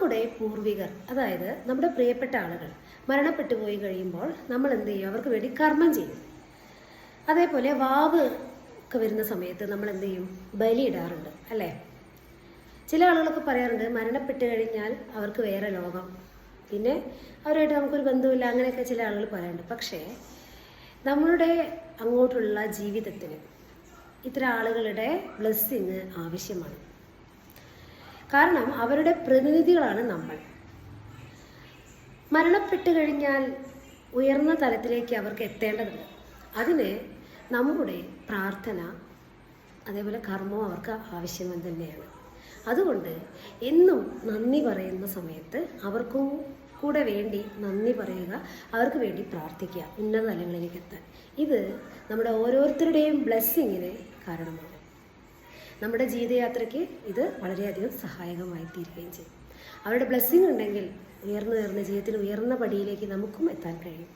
നമ്മുടെ പൂർവികർ, അതായത് നമ്മുടെ പ്രിയപ്പെട്ട ആളുകൾ മരണപ്പെട്ടു പോയി കഴിയുമ്പോൾ നമ്മൾ എന്ത് ചെയ്യും? അവർക്ക് വേണ്ടി കർമ്മം ചെയ്യും. അതേപോലെ വാവ് ഒക്കെ വരുന്ന സമയത്ത് നമ്മൾ എന്ത് ചെയ്യും? ബലിയിടാറുണ്ട് അല്ലേ? ചില ആളുകളൊക്കെ പറയാറുണ്ട് മരണപ്പെട്ട് കഴിഞ്ഞാൽ അവർക്ക് വേറെ ലോകം, പിന്നെ അവരുമായിട്ട് നമുക്കൊരു ബന്ധമില്ല, അങ്ങനെയൊക്കെ ചില ആളുകൾ പറയാറുണ്ട്. പക്ഷേ നമ്മളുടെ അങ്ങോട്ടുള്ള ജീവിതത്തിന് ഇത്തരം ആളുകളുടെ ബ്ലെസ്സിങ് ആവശ്യമാണ്. കാരണം അവരുടെ പ്രതിനിധികളാണ് നമ്മൾ. മരണപ്പെട്ട് കഴിഞ്ഞാൽ ഉയർന്ന തലത്തിലേക്ക് അവർക്ക് എത്തേണ്ടതുണ്ട്. അതിന് നമ്മുടെ പ്രാർത്ഥന അതേപോലെ കർമ്മവും അവർക്ക് ആവശ്യം തന്നെയാണ്. അതുകൊണ്ട് എന്നും നന്ദി പറയുന്ന സമയത്ത് അവർക്കും കൂടെ വേണ്ടി നന്ദി പറയുക, അവർക്ക് വേണ്ടി പ്രാർത്ഥിക്കുക ഉന്നത തലങ്ങളിലേക്ക് എത്താൻ. ഇത് നമ്മുടെ ഓരോരുത്തരുടെയും ബ്ലെസ്സിങ്ങിന് കാരണമാണ്. നമ്മുടെ ജീവിതയാത്രയ്ക്ക് ഇത് വളരെയധികം സഹായകമായി തീരുകയും ചെയ്യും. അവരുടെ ബ്ലെസ്സിങ് ഉണ്ടെങ്കിൽ ഉയർന്ന ജീവിതത്തിൽ ഉയർന്ന പടിയിലേക്ക് നമുക്കും എത്താൻ കഴിയും.